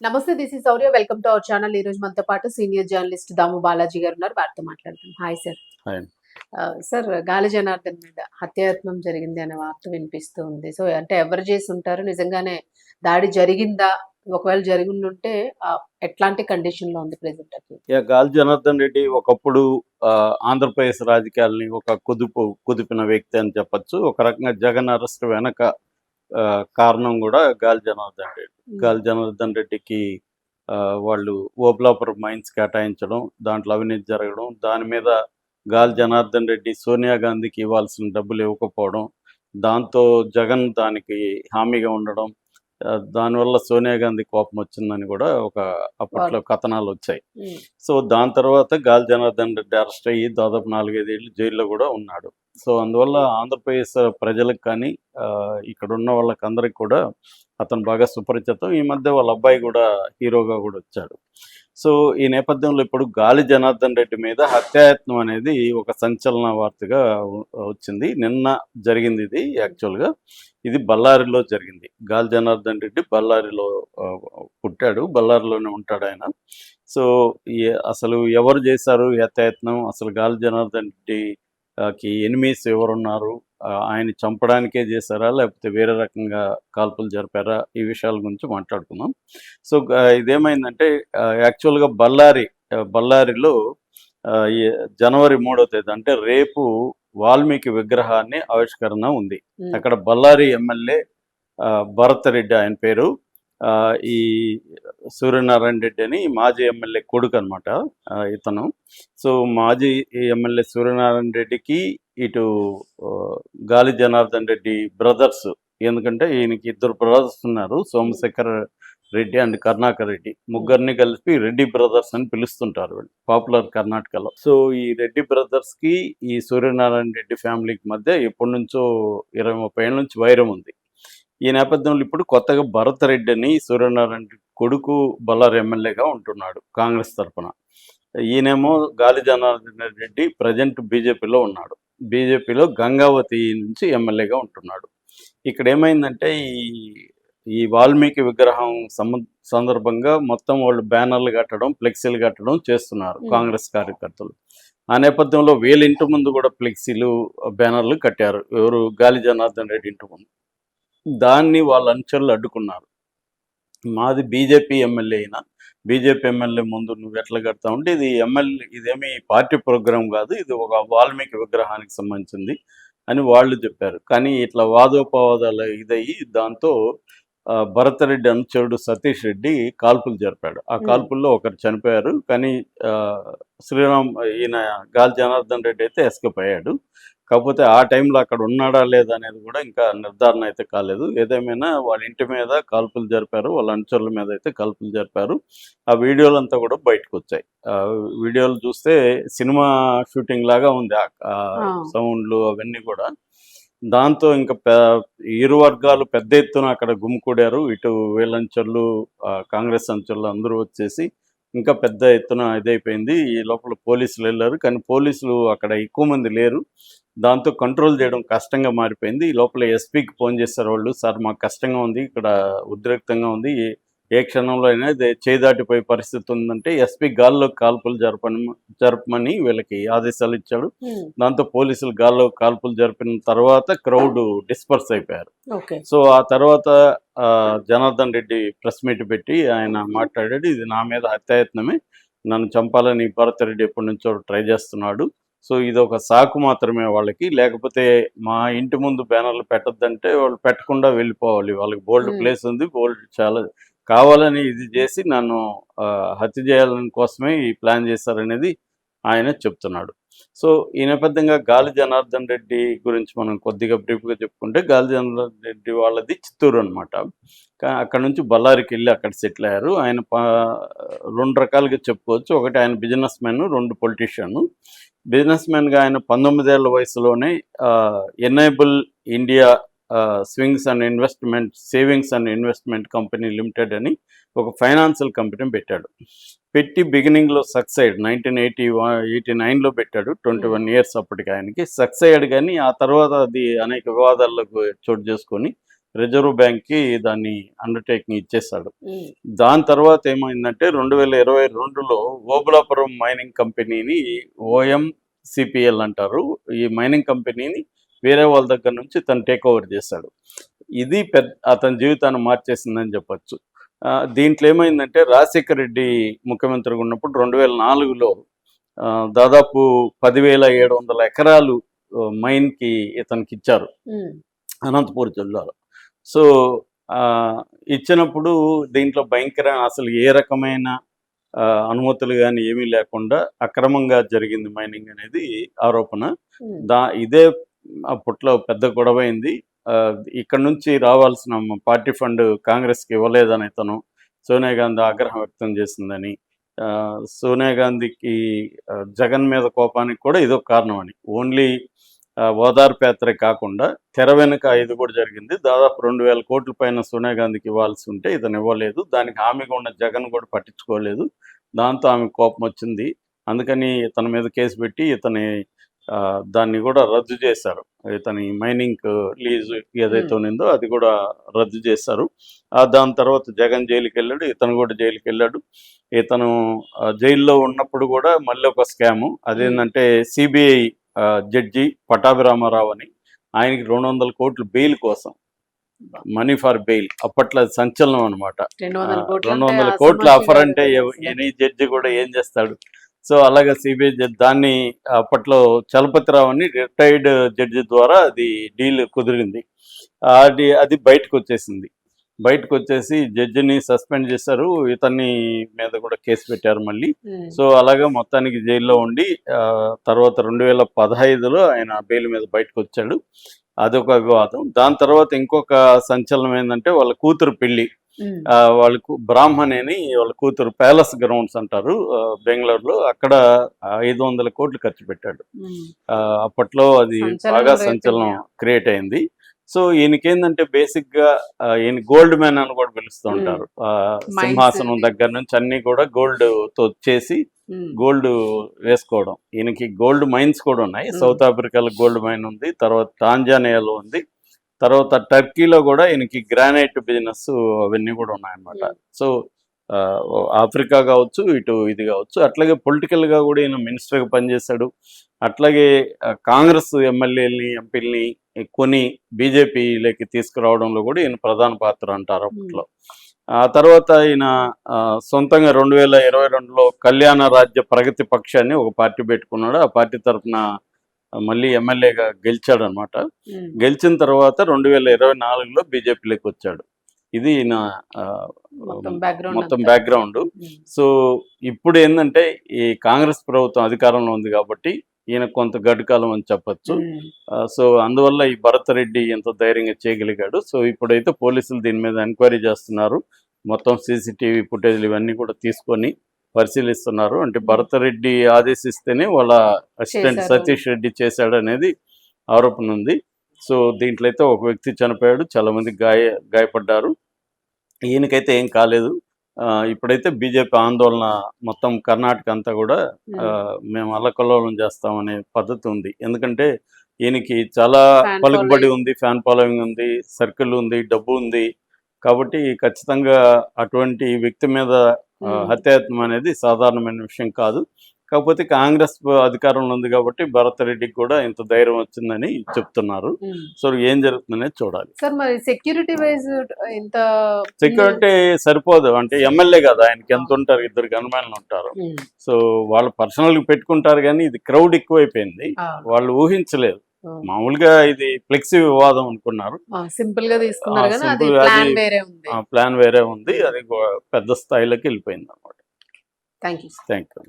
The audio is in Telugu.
నమస్తే. This is Sourya. Welcome to our channel. ఈ రోజు మనతో పాటు సీనియర్ జర్నలిస్ట్ దాము బాలాజీ గారు ఉన్నారు. వారితో మాట్లాడదాం. Hi sir. హాయ్. సార్, గాలి జనార్దన్ మీద హత్యాయత్నం జరిగింది అనే వార్త వినిపిస్తూ ఉంది. సో అంటే ఎవరు చేసి ఉంటారు? నిజంగానే దాడి జరిగిందా? ఒకవేళ జరిగిండుంటే ఎట్లాంటి కండిషన్‌లో ఉంది ప్రెజెంట్ అది? గాలి జనార్దన్ రెడ్డి ఒకప్పుడు ఆంధ్రప్రదేశ్ రాజకీయాల్ని ఒక కుదిపిన వ్యక్తి అని చెప్పొచ్చు. ఒక రకంగా జగన్ అరెస్ట్ వెనక కారణం కూడా గాలి జనార్దన్ రెడ్డి. గాలి జనార్దన్ రెడ్డికి వాళ్ళు ఓబులాపురం మైన్స్ కేటాయించడం, దాంట్లో అవినీతి జరగడం, దాని మీద గాలి జనార్దన్ రెడ్డి సోనియా గాంధీకి ఇవ్వాల్సిన డబ్బులు ఇవ్వకపోవడం, దాంతో జగన్ దానికి హామీగా ఉండడం, దానివల్ల సోనియా గాంధీ కోపం వచ్చిందని కూడా అప్పట్లో కథనాలు వచ్చాయి. సో దాని తర్వాత గాలి జనార్దన్ రెడ్డి అరెస్ట్ అయ్యి దాదాపు 4-5 ఏళ్ళు జైల్లో కూడా ఉన్నాడు. సో అందువల్ల ఆంధ్రప్రదేశ్ ప్రజలకు కానీ ఇక్కడ ఉన్న వాళ్ళకందరికి కూడా అతను బాగా సుపరిచితం. ఈ మధ్య వాళ్ళ అబ్బాయి కూడా హీరోగా కూడా వచ్చాడు. సో ఈ నేపథ్యంలో ఇప్పుడు గాలి జనార్దన్ రెడ్డి మీద హత్యాయత్నం అనేది ఒక సంచలన వార్తగా వచ్చింది. నిన్న జరిగింది ఇది. యాక్చువల్గా ఇది బళ్ళారిలో జరిగింది. గాలి జనార్దన్ రెడ్డి బళ్ళారిలో పుట్టాడు, బళ్ళారిలోనే ఉంటాడు ఆయన. సో అసలు ఎవరు చేశారు ఈ హత్యాయత్నం? అసలు గాలి జనార్దన్ రెడ్డికి ఎనిమీస్ ఎవరున్నారు? ఆయన చంపడానికే చేశారా, లేకపోతే వేరే రకంగా కాల్పులు జరిపారా? ఈ విషయాల గురించి మాట్లాడుకుందాం. సో ఇదేమైందంటే యాక్చువల్గా బళ్ళారిలో జనవరి 3వ తేదీ అంటే రేపు వాల్మీకి విగ్రహాన్ని ఆవిష్కరణ ఉంది. అక్కడ బళ్ళారి ఎమ్మెల్యే భరత్ రెడ్డి ఆయన పేరు. ఈ సూర్యనారాయణ రెడ్డి అని మాజీ ఎమ్మెల్యే కొడుకు అనమాట ఇతను. సో మాజీ ఎమ్మెల్యే సూర్యనారాయణ రెడ్డికి ఇటు గాలి జనార్దన్ రెడ్డి బ్రదర్స్, ఎందుకంటే ఈయనకి 2 బ్రదర్స్ ఉన్నారు, సోమశేఖర్ రెడ్డి అండ్ కరుణాకర్ రెడ్డి. ముగ్గురిని కలిపి రెడ్డి బ్రదర్స్ అని పిలుస్తుంటారు పాపులర్ కర్ణాటకలో. సో ఈ రెడ్డి బ్రదర్స్కి ఈ సూర్యనారాయణ రెడ్డి ఫ్యామిలీకి మధ్య ఎప్పటి నుంచో 20-30 ఏళ్ళ నుంచి వైరం ఉంది. ఈ నేపథ్యంలో ఇప్పుడు కొత్తగా భరత్ రెడ్డి అని సూర్యనారాయణ రెడ్డి కొడుకు బళ్ళారి ఎమ్మెల్యేగా ఉంటున్నాడు కాంగ్రెస్ తరఫున. ఈయనేమో గాలి జనార్దన్ రెడ్డి ప్రజెంట్ బీజేపీలో ఉన్నాడు. బీజేపీలో గంగావతి నుంచి ఎమ్మెల్యేగా ఉంటున్నాడు. ఇక్కడ ఏమైందంటే ఈ వాల్మీకి విగ్రహం సందర్భంగా మొత్తం వాళ్ళు బ్యానర్లు కట్టడం, ఫ్లెక్సీలు కట్టడం చేస్తున్నారు కాంగ్రెస్ కార్యకర్తలు. ఆ నేపథ్యంలో వీళ్ళ ఇంటి ముందు కూడా ఫ్లెక్సీలు, బ్యానర్లు కట్టారు. ఎవరు? గాలి జనార్దన్ రెడ్డి ఇంటి ముందు. దాన్ని వాళ్ళ అనుచరులు అడ్డుకున్నారు. మాది బీజేపీ ఎమ్మెల్యే అయినా బీజేపీ ఎమ్మెల్యే ముందు నువ్వు ఎట్లా కడతావు అంటే, ఇదేమీ పార్టీ ప్రోగ్రాం కాదు, ఇది ఒక వాల్మీకి విగ్రహానికి సంబంధించింది అని వాళ్ళు చెప్పారు. కానీ ఇట్లా వాదోపవాదాలు ఇదయ్యి దాంతో భరత్ రెడ్డి అనుచరుడు సతీష్ రెడ్డి కాల్పులు జరిపాడు. ఆ కాల్పుల్లో ఒకరు చనిపోయారు. కానీ ఈయన గాలి జనార్దన్ రెడ్డి అయితే ఎస్కేప్ అయ్యాడు. కాకపోతే ఆ టైంలో అక్కడ ఉన్నాడా లేదా అనేది కూడా ఇంకా నిర్ధారణ అయితే కాలేదు. ఏదేమైనా వాళ్ళ ఇంటి మీద కాల్పులు జరిపారు, వాళ్ళ అనుచరుల మీద అయితే కాల్పులు జరిపారు. ఆ వీడియోలు అంతా కూడా బయటకు వచ్చాయి. వీడియోలు చూస్తే సినిమా షూటింగ్ లాగా ఉంది, సౌండ్లు అవన్నీ కూడా. దాంతో ఇంకా ఇరు వర్గాలు పెద్ద ఎత్తున అక్కడ గుమికూడారు. ఇటు వీళ్ళ అంచర్లు, కాంగ్రెస్ అంచర్లు అందరూ వచ్చేసి ఇంకా పెద్ద ఎత్తున ఇదైపోయింది. ఈ లోపల పోలీసులు వెళ్ళారు, కానీ పోలీసులు అక్కడ ఎక్కువ మంది లేరు. దాంతో కంట్రోల్ చేయడం కష్టంగా మారిపోయింది. ఈ లోపల ఎస్పీకి ఫోన్ చేశారు వాళ్ళు. సార్ మాకు కష్టంగా ఉంది, ఇక్కడ ఉద్రిక్తంగా ఉంది, ఏ క్షణంలో అయినా చేదాటిపోయే పరిస్థితి ఉందంటే ఎస్పీ గాల్లో కాల్పులు జరపమని వీళ్ళకి ఆదేశాలు ఇచ్చాడు. దాంతో పోలీసులు గాల్లో కాల్పులు జరిపిన తర్వాత క్రౌడ్ డిస్పర్స్ అయిపోయారు. సో ఆ తర్వాత జనార్దన్ రెడ్డి ప్రెస్ మీట్ పెట్టి ఆయన మాట్లాడాడు, ఇది నా మీద హత్యాయత్నమే, నన్ను చంపాలని భరత్ రెడ్డి ఎప్పటి నుంచో ట్రై చేస్తున్నాడు. సో ఇది ఒక సాకు మాత్రమే వాళ్ళకి, లేకపోతే మా ఇంటి ముందు బ్యానర్లు పెట్టద్దంటే వాళ్ళు పెట్టకుండా వెళ్ళిపోవాలి, వాళ్ళకి బోల్డ్ ప్లేస్ ఉంది, బోల్డ్ చాలా కావాలని ఇది చేసి నన్ను హత్య చేయాలని కోసమే ఈ ప్లాన్ చేశారనేది ఆయన చెప్తున్నాడు. సో ఈ నేపథ్యంగా గాలి జనార్దన్ రెడ్డి గురించి మనం కొద్దిగా బ్రీఫ్గా చెప్పుకుంటే, గాలి జనార్దన్ రెడ్డి వాళ్ళది చిత్తూరు అనమాట. అక్కడ నుంచి బళ్ళారికి వెళ్ళి అక్కడ సెటిల్ అయ్యారు. ఆయన 2 రకాలుగా చెప్పుకోవచ్చు. ఒకటి ఆయన బిజినెస్ మ్యాన్, 2 పొలిటీషియన్. బిజినెస్ మ్యాన్గా ఆయన 19 ఏళ్ల వయసులోనే enable India savings and investment company limited అని ఒక ఫైనాన్షియల్ కంపెనీ పెట్టాడు. పెట్టి బిగినింగ్లో సక్సెస్ అయ్యాడు. 1989లో పెట్టాడు. 21 ఇయర్స్ అప్పటికి ఆయనకి సక్సెస్ అయ్యాడు. కానీ ఆ తర్వాత అది అనేక వివాదాలకు చోటు చేసుకొని రిజర్వ్ బ్యాంక్కి దాన్ని అండర్టేకింగ్ ఇచ్చేశాడు. ఉమ్, దాని తర్వాత ఏమైందంటే 2022లో ఓబులాపురం మైనింగ్ కంపెనీని OMCPL అంటారు. ఈ మైనింగ్ కంపెనీని వేరే వాళ్ళ దగ్గర నుంచి తను టేక్ ఓవర్ చేశాడు. ఇది అతని జీవితాన్ని మార్చేసిందని చెప్పొచ్చు. దీంట్లో ఏమైందంటే రాజశేఖర రెడ్డి ముఖ్యమంత్రిగా ఉన్నప్పుడు 2004లో దాదాపు 10,700 ఎకరాలు మైన్కి ఇతనికి ఇచ్చారు ఉమ్, అనంతపూర్ జిల్లాలో. సో ఇచ్చినప్పుడు దీంట్లో భయంకర అసలు ఏ రకమైన అనుమతులు కానీ ఏమీ లేకుండా అక్రమంగా జరిగింది మైనింగ్ అనేది ఆరోపణ. ఉమ్, ఇదే అప్పట్లో పెద్ద గొడవైంది. ఇక్కడ నుంచి రావాల్సిన పార్టీ ఫండ్ కాంగ్రెస్కి ఇవ్వలేదని ఇతను సోనియా గాంధీ ఆగ్రహం వ్యక్తం చేసిందని, సోనియా గాంధీకి జగన్ మీద కోపానికి కూడా ఇదొక కారణం అని. ఓన్లీ ఓదార్పు యాత్రే కాకుండా తెర వెనుక ఇది కూడా జరిగింది. దాదాపు 2,000 కోట్ల పైన సోనియా గాంధీకి ఇవ్వాల్సి ఉంటే ఇతను ఇవ్వలేదు. దానికి హామీగా ఉన్న జగన్ కూడా పట్టించుకోలేదు. దాంతో ఆమె కోపం వచ్చింది. అందుకని ఇతని మీద కేసు పెట్టి దాన్ని కూడా రద్దు చేశారు. ఇతని మైనింగ్ లీజు ఏదైతే ఉన్నిందో అది కూడా రద్దు చేశారు. దాని తర్వాత జగన్ జైలుకి వెళ్ళాడు, ఇతను కూడా జైలుకి వెళ్ళాడు. ఇతను జైల్లో ఉన్నప్పుడు కూడా మళ్ళీ ఒక స్కాము. అదేంటంటే సిబిఐ జడ్జి పటాభిరామారావు అని, ఆయనకి 200 కోట్లు బెయిల్ కోసం, మనీ ఫర్ బెయిల్, అప్పట్లో సంచలనం అనమాట. 200 కోట్ల ఆఫర్ అంటే ఎనీ జడ్జి కూడా ఏం చేస్తాడు. సో అలాగే సిబిఐ జడ్జి దాన్ని అప్పట్లో చలపతిరావు అని రిటైర్డ్ జడ్జి ద్వారా అది డీల్ కుదిరింది. అది బయటకు వచ్చేసింది. బయటకు వచ్చేసి జడ్జిని సస్పెండ్ చేశారు, ఇతన్ని మీద కూడా కేసు పెట్టారు మళ్ళీ. సో అలాగే మొత్తానికి జైల్లో ఉండి తర్వాత 2015లో ఆయన బెయిల్ మీద బయటకు వచ్చాడు. అదొక వివాదం. దాని తర్వాత ఇంకొక సంచలనం ఏంటంటే వాళ్ళ కూతురు పెళ్లి. వాళ్ళకు బ్రాహ్మణి అని వాళ్ళ కూతురు ప్యాలెస్ గ్రౌండ్స్ అంటారు బెంగళూరులో, అక్కడ 500 కోట్లు ఖర్చు పెట్టాడు. అప్పట్లో అది బాగా సంచలనం క్రియేట్ అయింది. సో ఈయనకేందంటే బేసిక్గా ఈయన గోల్డ్ మ్యాన్ అని కూడా పిలుస్తూ ఉంటారు. సింహాసనం దగ్గర నుంచి అన్ని కూడా గోల్డ్తో చేసి గోల్డ్ వేసుకోవడం. ఈయనకి గోల్డ్ మైన్స్ కూడా ఉన్నాయి. సౌత్ ఆఫ్రికాలో గోల్డ్ మైన్ ఉంది, తర్వాత టాంజానియాలో ఉంది, తర్వాత టర్కీలో కూడా ఈయనకి గ్రానైట్ బిజినెస్ అవన్నీ కూడా ఉన్నాయన్నమాట. సో ఆఫ్రికా కావచ్చు, ఇటు ఇది కావచ్చు. అట్లాగే పొలిటికల్గా కూడా ఈయన మినిస్టర్గా పనిచేశాడు. అట్లాగే కాంగ్రెస్ ఎమ్మెల్యేలని ఎంపీలని కొని బీజేపీలోకి తీసుకురావడంలో కూడా ఈయన ప్రధాన పాత్ర అంటారు అప్పట్లో. ఆ తర్వాత ఈయన సొంతంగా 2022లో కళ్యాణ రాజ్య ప్రగతి పక్షాన్ని ఒక పార్టీ పెట్టుకున్నాడు. ఆ పార్టీ తరఫున మళ్ళీ ఎమ్మెల్యేగా గెలిచాడు అనమాట. గెలిచిన తర్వాత 2024లో బీజేపీలోకి వచ్చాడు. ఇది ఈయన మొత్తం బ్యాక్గ్రౌండ్. సో ఇప్పుడు ఏంటంటే ఈ కాంగ్రెస్ ప్రభుత్వం అధికారంలో ఉంది కాబట్టి ఈయన కొంత గడ్డుకాలం అని చెప్పచ్చు. సో అందువల్ల ఈ భరత్ రెడ్డి ఎంతో ధైర్యంగా చేయగలిగాడు. సో ఇప్పుడైతే పోలీసులు దీని మీద ఎంక్వైరీ చేస్తున్నారు. మొత్తం CCTV ఫుటేజ్లు ఇవన్నీ కూడా తీసుకొని పరిశీలిస్తున్నారు. అంటే భరత్ రెడ్డి ఆదేశిస్తేనే వాళ్ళ అసిస్టెంట్ సతీష్ రెడ్డి చేశాడు అనేది ఆరోపణ ఉంది. సో దీంట్లో అయితే ఒక వ్యక్తి చనిపోయాడు, చాలా మంది గాయపడ్డారు. ఈయనకైతే ఏం కాలేదు. ఇప్పుడైతే బీజేపీ ఆందోళన మొత్తం కర్ణాటక అంతా కూడా మేము అల్లకల్లోలం చేస్తామనే పద్ధతి ఉంది. ఎందుకంటే ఈయనకి చాలా పలుకుబడి ఉంది, ఫ్యాన్ ఫాలోయింగ్ ఉంది, సర్కిల్ ఉంది, డబ్బు ఉంది. కాబట్టి ఖచ్చితంగా అటువంటి వ్యక్తి మీద హత్యాయత్నం అనేది సాధారణమైన విషయం కాదు. కాకపోతే కాంగ్రెస్ అధికారంలో ఉంది కాబట్టి భరత్ రెడ్డికి కూడా ఇంత ధైర్యం వచ్చిందని చెప్తున్నారు. సో ఏం జరుగుతుందనేది చూడాలి. సార్ మరి సెక్యూరిటీ వైజ్ ఇంత సెక్యూరిటీ సరిపోదు. అంటే ఎమ్మెల్యే కదా, ఆయనకి ఎంత ఉంటారు, 2 గన్మెన్లు ఉంటారు. సో వాళ్ళు పర్సనల్ గా పెట్టుకుంటారు, కానీ ఇది క్రౌడ్ ఎక్కువైపోయింది. వాళ్ళు ఊహించలేదు. మామూలుగా ఇది ఫ్లెక్సీ వివాదం అనుకున్నారు, సింపుల్ గా తీసుకున్నారు, కానీ అది ప్లాన్ వేరే ఉంది. అది పెద్ద స్థాయిలోకి వెళ్ళిపోయింది అన్నమాట. Thank you. Thank you.